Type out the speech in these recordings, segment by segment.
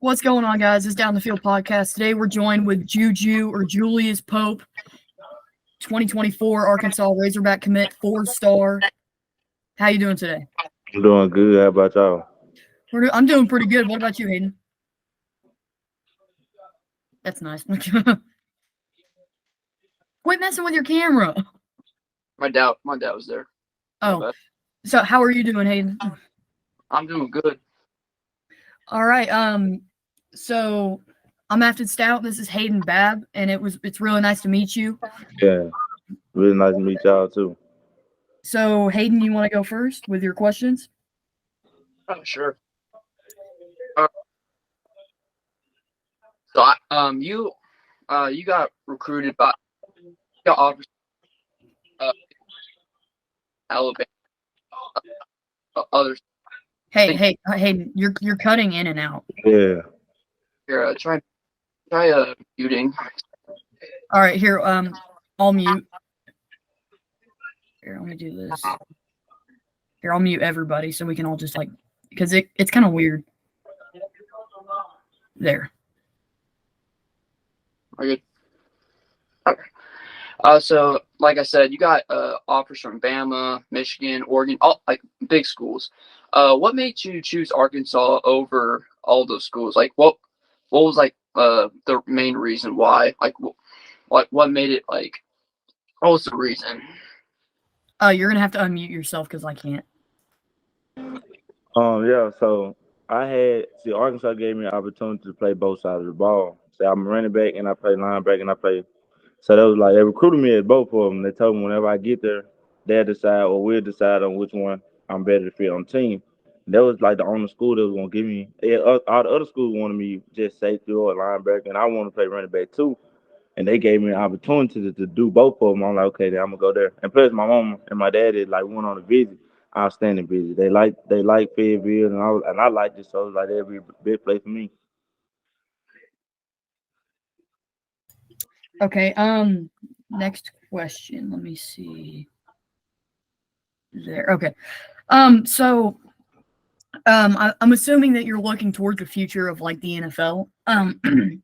What's going on, guys? It's Down the Field podcast. Today we're joined with Juju or Julius Pope, 2024 Arkansas Razorback commit, 4-star. How you doing today? I'm doing good. How about y'all? I'm doing pretty good. What about you, Hayden? That's nice. Quit messing with your camera. My dad was there. Oh, so how are you doing, Hayden? I'm doing good. All right. So I'm Afton Stout. This is Hayden Babb, and it's really nice to meet you. Yeah, really nice to meet y'all too. So Hayden, you want to go first with your questions? Oh, sure. So you got recruited by offers Alabama, others. Hey, Hayden, you're cutting in and out. Yeah. Here, try muting. All right, here, I'll mute. Here, let me do this. Here, I'll mute everybody so we can all just because it's kind of weird. There. Are you good? So like I said, you got offers from Bama, Michigan, Oregon, all like big schools. What made you choose Arkansas over all those schools? Like what was like the main reason why? Like what made it like? What was the reason? You're gonna have to unmute yourself because I can't. Yeah. So Arkansas gave me an opportunity to play both sides of the ball. So I'm a running back and I play linebacker and I play. So that was like they recruited me at both of them. They told me whenever I get there, they'll decide or we'll decide on which one I'm better to fit on the team. And that was like the only school that was gonna give me. Yeah, all the other schools wanted me just safety or linebacker, and I wanted to play running back too. And they gave me an opportunity to do both of them. I'm like, okay, then I'm gonna go there. And plus, my mom and my daddy like went on a visit, outstanding visit. They like Fayetteville, and I liked it, so it was like that'd be a big place for me. Okay. Next question. Let me see. There. Okay. So, I'm assuming that you're looking towards the future of like the NFL.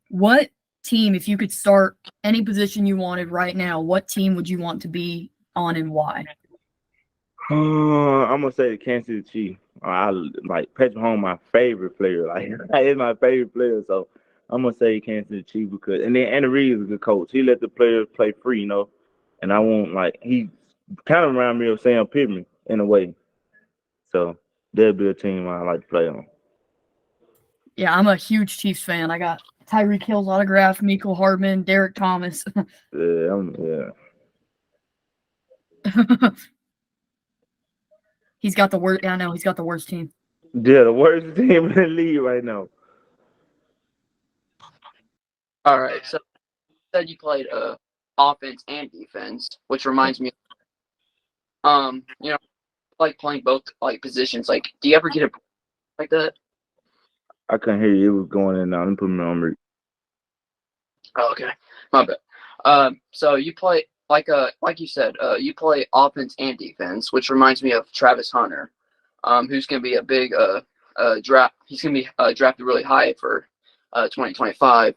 What team, if you could start any position you wanted right now, what team would you want to be on and why? I'm gonna say the Kansas City Chiefs. I like Patrick Mahomes, my favorite player. Like he's my favorite player, so I'm gonna say Kansas City Chiefs because and then Andy Reid is a good coach. He let the players play free, and I won't like he kind of remind me of Sam Pittman in a way. So that'd be a team I like to play on. Yeah, I'm a huge Chiefs fan. I got Tyreek Hill's autograph, Mecole Hardman, Derek Thomas. Yeah. He's got the worst. Yeah, I know he's got the worst team. Yeah, the worst team in the league right now. All right, so you said you played offense and defense, which reminds me, like playing both like positions. Like, do you ever get a like that? I couldn't hear you. It was going in and out. Let me put me on mute. Oh, okay, my bad. So you play like you said, you play offense and defense, which reminds me of Travis Hunter, who's gonna be a big draft. He's gonna be drafted really high for 2025.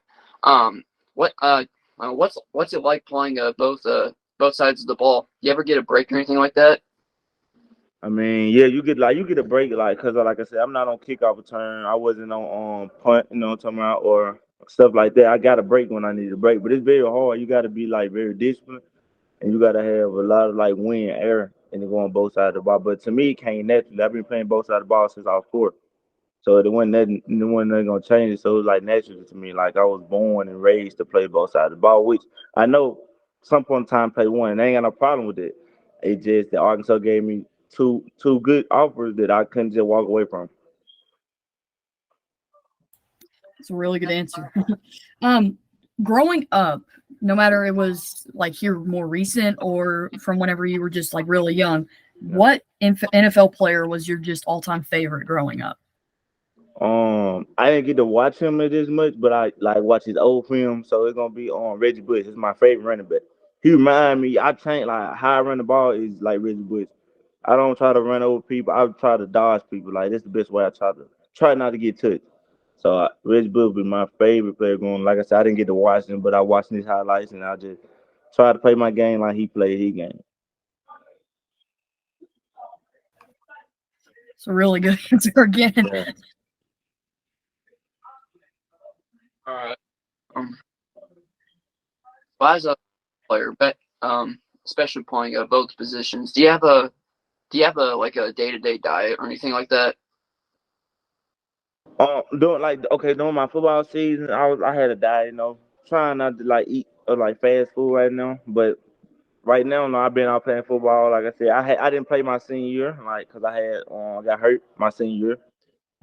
What's it like playing both sides of the ball? You ever get a break or anything like that? I mean, yeah, you get a break cause like I said, I'm not on kickoff return. I wasn't on punt, what I'm talking about, or stuff like that. I got a break when I need a break, but it's very hard. You got to be like very disciplined, and you got to have a lot of like wind, air, and then go on both sides of the ball. But to me, it came naturally. I've been playing both sides of the ball since I was 4. So it wasn't nothing gonna change it. So it was like natural to me. Like I was born and raised to play both sides of the ball, which I know some point in time play one. And I ain't got no problem with it. It just that Arkansas gave me two good offers that I couldn't just walk away from. It's a really good answer. Growing up, no matter it was like here more recent or from whenever you were just like really young, what NFL player was your just all-time favorite growing up? I didn't get to watch him as much, but I like watch his old film. So it's gonna be on Reggie Bush. It's my favorite running back. He remind me. I change like how I run the ball is like Reggie Bush. I don't try to run over people. I try to dodge people. Like that's the best way. I try not to get touched. So Reggie Bush would be my favorite player going. Like I said, I didn't get to watch him, but I watched his highlights and I just try to play my game like he played his game. It's a really good answer again. Yeah. All right. Well, as a player, but especially playing both positions, do you have a like a day-to-day diet or anything like that? During my football season, I had a diet, trying not to like eat like fast food right now. But right now, no, I've been out playing football. Like I said, I didn't play my senior year, like because I got hurt my senior year,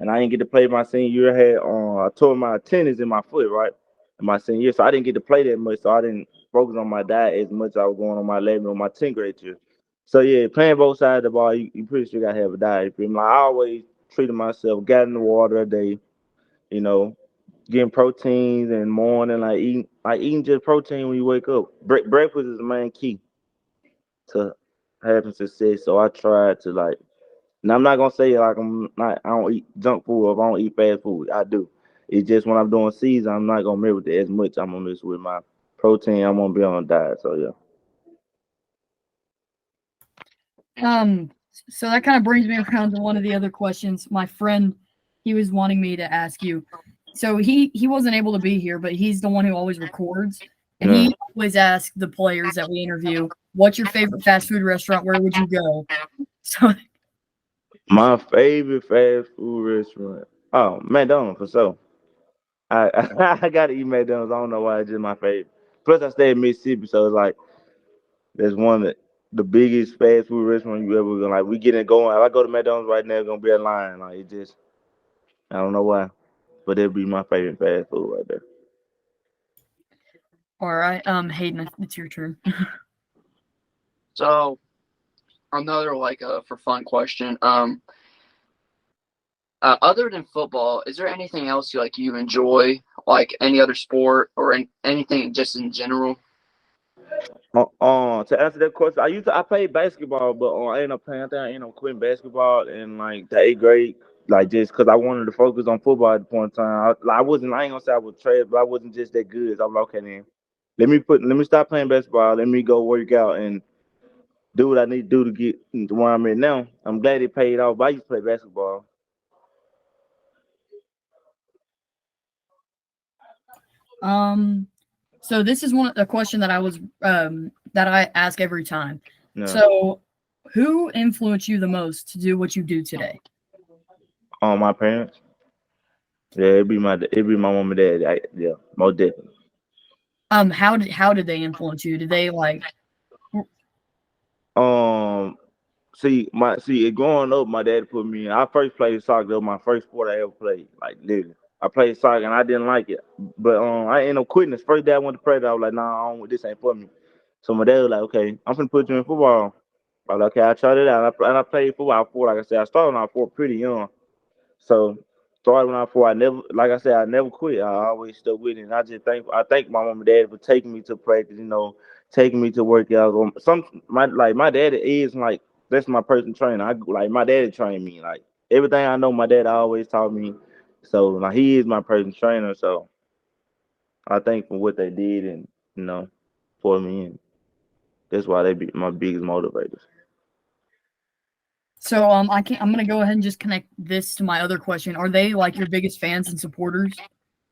and I didn't get to play my senior year. I tore my tendons in my foot, right, in my senior year, so I didn't get to play that much. So I didn't focus on my diet as much as I was going on my 11th or my 10th grade year. So yeah, playing both sides of the ball, you pretty sure gotta have a diet. You feel me? Like, I always treated myself, got in the water a day, you know, getting proteins and morning, like eating just protein when you wake up. Breakfast is the main key to having success. So I try to like. Now I'm not gonna say like I don't eat junk food or if I don't eat fast food. I do. It's just when I'm doing season, I'm not gonna mess with it as much. I'm gonna mess with my protein. I'm gonna be on a diet. So yeah. So that kind of brings me around to one of the other questions. My friend, he was wanting me to ask you. So he wasn't able to be here, but he's the one who always records, and Yeah. he always asks the players that we interview, "What's your favorite fast food restaurant? Where would you go?" So My favorite fast food restaurant. Oh, McDonald's for sure. I I gotta eat McDonald's. I don't know why it's just my favorite. Plus I stay in Mississippi, so it's like there's one of the biggest fast food restaurant you ever gonna like. We getting it going. If I go to McDonald's right now, it's gonna be a line. Like it just I don't know why. But it'd be my favorite fast food right there. all right, Hayden, it's your turn. So another like for fun question. Other than football, is there anything else you enjoy, like any other sport or anything just in general? To answer that question, I played basketball, but I ended up playing. I think I ended up quitting basketball in like the 8th grade, like just because I wanted to focus on football at the point in time. I wasn't. I ain't gonna say I was trash, but I wasn't just that good. So I'm like, okay, then let me stop playing basketball. Let me go work out and do what I need to do to get to where I'm at now. I'm glad it paid off. But I used to play basketball. So this is a question that that I ask every time. No, So, who influenced you the most to do what you do today? my parents. Yeah, it'd be my mom and dad. Yeah, most definitely. How did they influence you? Did they like? Um, growing up, my dad put me in. I first played soccer. That was my first sport I ever played. Like literally, I played soccer and I didn't like it. But I ended up quitting. The first day I went to play, I was like, nah, this ain't for me. So my dad was like, okay, I'm gonna put you in football. I was like, okay, I tried it out. And I played football for, like I said, I started when I was 4 pretty young. So started when I was 4. I never, like I said, I never quit. I always stuck with it. And I thank my mom and dad for taking me to practice. Taking me to work out. My daddy is like that's my personal trainer. My daddy trained me. Like everything I know, my dad always taught me. So like he is my personal trainer. So I thank for what they did and you know for me. And that's why they be my biggest motivators. So I'm gonna go ahead and just connect this to my other question. Are they like your biggest fans and supporters?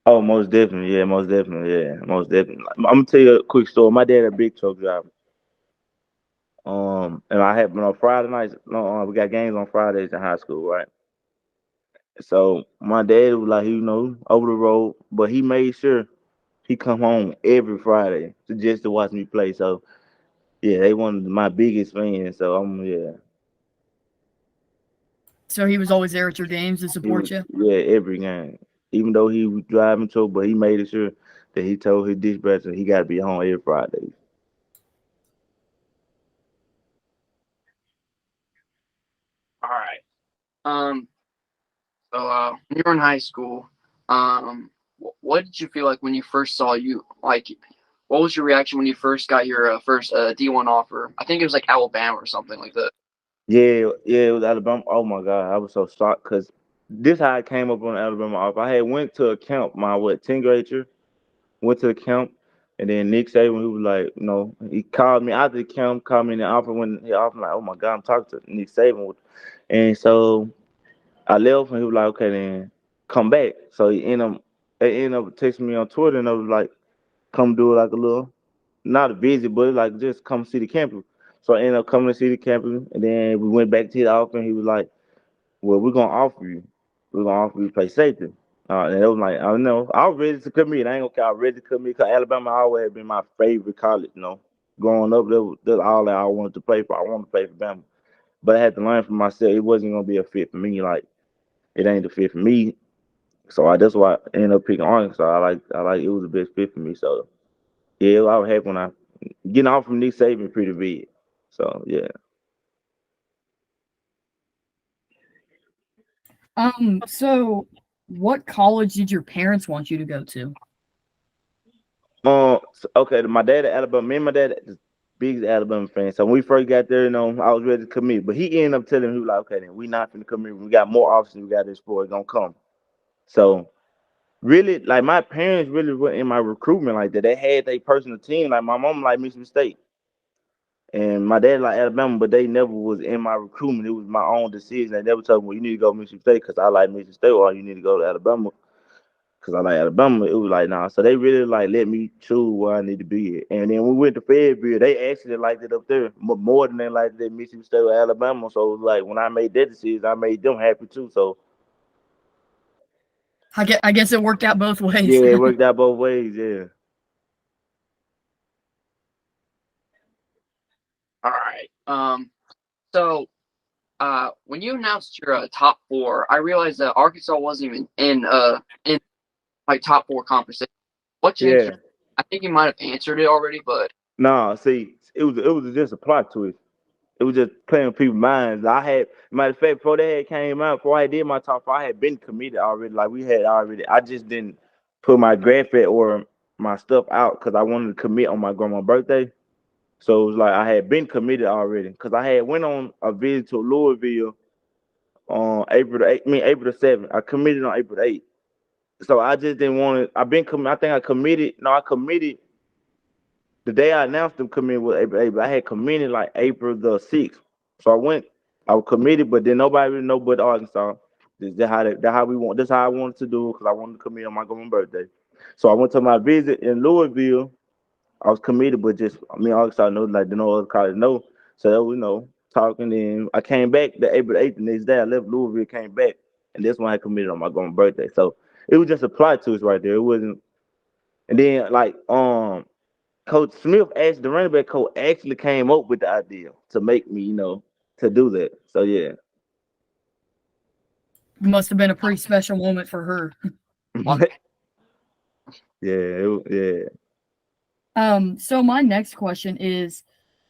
Oh, most definitely, yeah, most definitely, yeah, most definitely. I'm gonna tell you a quick story. My dad a big truck driver. And I had Friday nights. No, we got games on Fridays in high school, right? So my dad was like, over the road, but he made sure he come home every Friday to watch me play. So yeah, they one of my biggest fans. So yeah, So he was always there at your games to he support was you. yeah every game. Even though he was driving to, but he made sure that he told his dispatcher he got to be home every Friday. All right. Um. So when you were in high school, what did you feel like when you first saw you like? What was your reaction when you first got your first D1 offer? I think it was Alabama or something like that. Yeah, yeah, it was Alabama. Oh my God, I was so shocked because this how I came up on the Alabama offer. I had went to a camp my 10th grade year. Went to the camp, and then Nick Saban, he was like, he called me after the camp, called me in the office when he offered, like, oh my God, I'm talking to Nick Saban. And so I left, and he was like, okay, then come back. So they ended up texting me on Twitter, and I was like, come do like a little, not a visit, but like just come see the campus. So I ended up coming to see the campus, and then we went back to the office, and he was like, well, we're gonna offer you to play safety. And it was like, I don't know, I was ready to commit. I ain't gonna care, I was ready to commit because Alabama always had been my favorite college. Growing up, that's all that I wanted to play for. I wanted to play for Bama, but I had to learn for myself. It wasn't gonna be a fit for me. Like it ain't a fit for me. So that's why I ended up picking Arkansas. I like it was the best fit for me. So yeah, I was happy when I getting off from Nick Saban pretty big. So yeah. So what college did your parents want you to go to? Okay, my dad at Alabama, me and my dad is big Alabama fan. So when we first got there, I was ready to commit. But he ended up telling me, he was like, okay, then we not gonna commit. We got more options we got to explore. It's gonna come. So really, like my parents really were in my recruitment like that. They had their personal team. Like my mom like Michigan State. And my dad like Alabama, but they never was in my recruitment. It was my own decision. They never told me, well, you need to go to Michigan State because I like Michigan State, or you need to go to Alabama because I like Alabama. It was like, nah. So they really like let me choose where I need to be at. And then when we went to Fayetteville, they actually liked it up there more than they liked it at Michigan State or Alabama. So it was like when I made that decision, I made them happy too. So I guess it worked out both ways. yeah, it worked out both ways. Yeah. All right. So when you announced your top four, I realized that Arkansas wasn't even in like top four conversation. What changed? Yeah. I think you might have answered it already, but Nah, see, it was just a plot twist. It was just playing with people's minds. I had, matter of fact, before they had came out, before I did my top five, I had been committed already. Like we had already, I just didn't put my graphic or my stuff out because I wanted to commit on my grandma's birthday. So it was like I had been committed already because I had went on a visit to Louisville on April the 8th, I mean April the 7th. I committed on April the 8th. So I just didn't want to. I think I committed. No, I committed the day I announced them committed was April 8th, but I had committed like April the 6th. So I was committed, but then nobody really know but Arkansas. That how we want. That's how I wanted to do it because I wanted to commit on my grandma's birthday. So I went to my visit in Louisville. I was committed, but just me and Arkansas know like the no other college know. So that we talking. Then I came back the April 8th. The next day I left Louisville, came back, and that's when I committed on my grandma's birthday. So it was just a plot twist right there. It wasn't. And then like Coach Smith asked the running back coach actually came up with the idea to make me, to do that. So yeah. Must have been a pretty special moment for her. Yeah. So my next question is,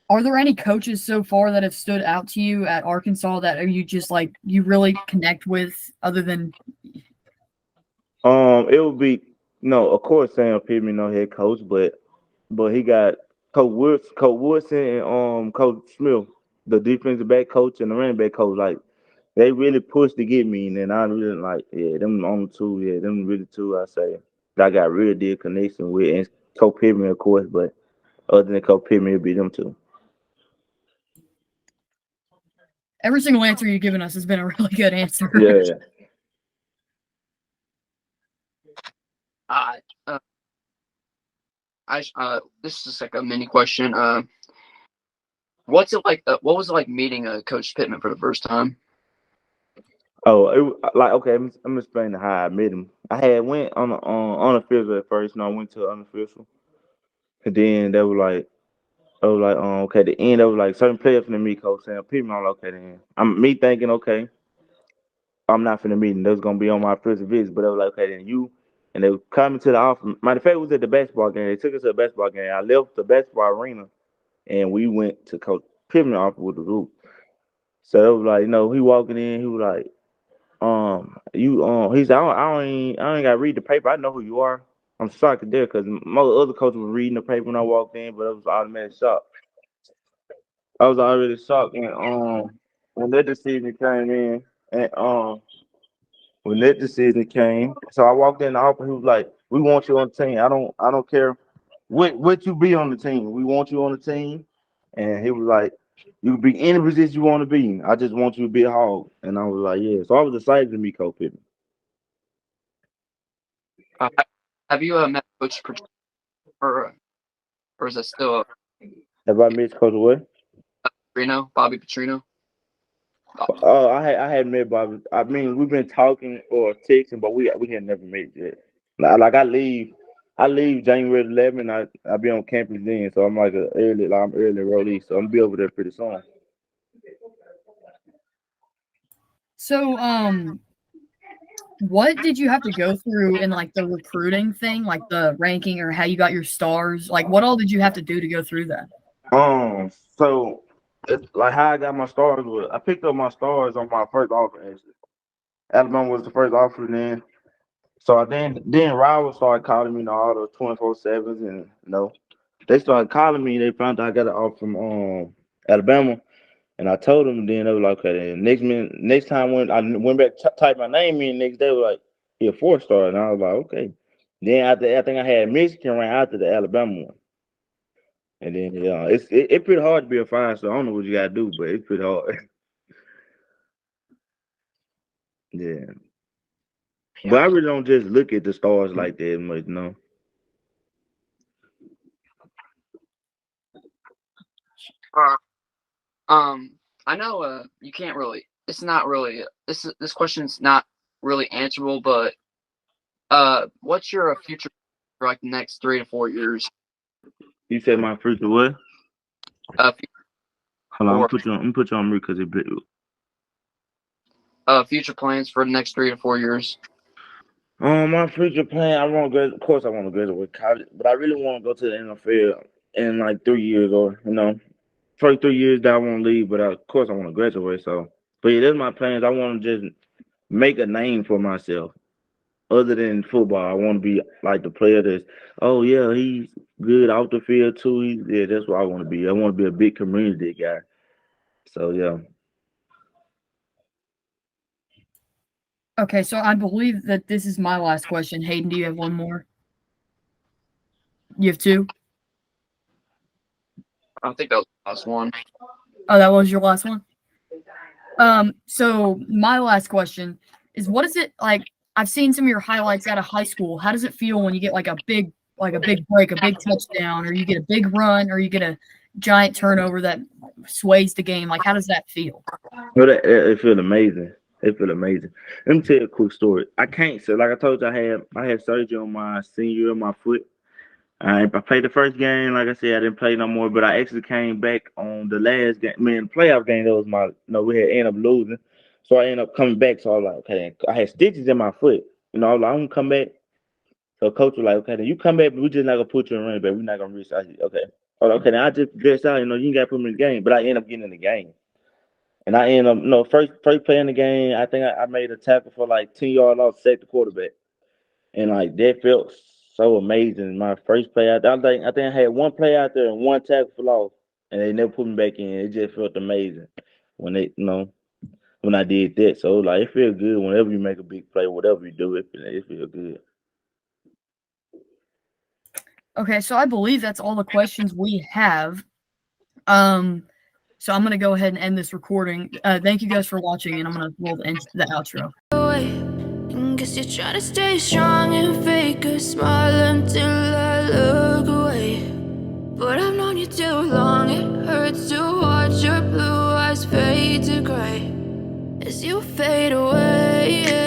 are there any coaches so far that have stood out to you at Arkansas that are you just like you really connect with other than It would be of course Sam Pittman, no head coach, but he got Coach Woodson, and Coach Smith, the defensive back coach and the running back coach. Like they really pushed to get me, and then I really like them on two, them really two. I say that I got real deal connection with, and Coach Pittman of course, but other than Coach Pittman, it'd be them two. every single answer you've given us has been a really good answer. Yeah. uh, uh, this is like a mini question. What's it like? What was it like meeting Coach Pittman for the first time? Oh, like okay. I'm explaining how I met him. I had went on unofficial at first. I went to unofficial, and then they were like, okay. The end, they was like certain players from the meet Coach Sam Pittman. I'm like, okay, then I'm me thinking, okay, I'm not finna meet him. That's gonna be on my first visit. But they were like, okay, then you, and they were coming to the office. Matter of fact, it was at the basketball game. They took us to the basketball game. I left the basketball arena, and we went to Coach Pittman office with the group. So it was like, he walking in. He was like. You he said, I ain't got to read the paper. I know who you are. I'm shocked there because most other coaches were reading the paper when I walked in, but it was automatic shock. I was already shocked, and when that decision came in, and When that decision came, so I walked in the office. He was like, "We want you on the team. I don't care what you be on the team. We want you on the team." And he was like, "You can be any position you want to be in. I just want you to be a hog." And I was like, "Yeah." So I was excited to meet Coach Pittman. Uh, have you met Coach or is it still Have I met Coach what? Petrino, Bobby Petrino? Oh, I had met Bobby. I mean, we've been talking or texting, but we had never met yet. Like I leave January 11. I be on campus then, so I'm like I'm early enrollee, so I'm gonna be over there pretty soon. So, what did you have to go through in like the recruiting thing, like the ranking or how you got your stars? Like, what all did you have to do to go through that? So it's like how I got my stars was I picked up my stars on my first offer. Actually, Alabama was the first offer then. So then rivals started calling me, all the 24/7s, and they started calling me. They found out I got an offer from Alabama, and I told them. Then they were like, okay. Then next time when I went back typed my name in, next day they were like, he a 4-star, and I was like, okay. Then after I think I had Michigan right after the Alabama one, and then it's pretty hard to be a 5-star. I don't know what you gotta do, but it's pretty hard. Yeah, but I really don't just look at the stars like that much. I know you can't really. It's not really. This question's not really answerable, but what's your future for like the next 3 to 4 years? You said my future what? Hold on, I'm gonna put you on mute because future plans for the next 3 to 4 years. My future plan, I want to graduate. Of course, I want to graduate college, but I really want to go to the NFL in like 3 years, or first 3 years that I want to leave. But of course, I want to graduate. So, but yeah, that's my plans. I want to just make a name for myself, other than football. I want to be like the player that's, oh yeah, he's good off the field too. That's what I want to be. I want to be a big community guy. So yeah. Okay, so I believe that this is my last question. Hayden, do you have one more? You have two? I think that was the last one. Oh, that was your last one? So my last question is, what is it like? I've seen some of your highlights out of high school. How does it feel when you get like a big break, a big touchdown, or you get a big run, or you get a giant turnover that sways the game? Like, how does that feel? Well, it feel amazing. It feel amazing. Let me tell you a quick story. I can't say, like I told you, I had surgery on my senior year of my foot. I played the first game. Like I said, I didn't play no more, but I actually came back on the last game. Man, the playoff game, that was my, we had ended up losing. So I ended up coming back. So I was like, okay, I had stitches in my foot. I was like, I'm going to come back. So coach was like, okay, then you come back, but we're just not going to put you in running back. We're not going to risk. I said, okay. I was like, okay, then I just dressed out. You ain't got to put me in the game. But I ended up getting in the game. And I ended up, first play in the game, I think I made a tackle for like 10 yards off, sacked the quarterback. And like that felt so amazing. My first play out there, I think I had one play out there and one tackle for loss, and they never put me back in. It just felt amazing when when I did that. So like it feels good whenever you make a big play, whatever you do, it feels good. Okay, so I believe that's all the questions we have. So I'm gonna go ahead and end this recording. Thank you guys for watching, and I'm gonna roll the outro. Guess you're trying to stay strong and fake a smile until I look away. But I've known you too long, it hurts to watch your blue eyes fade to gray as you fade away.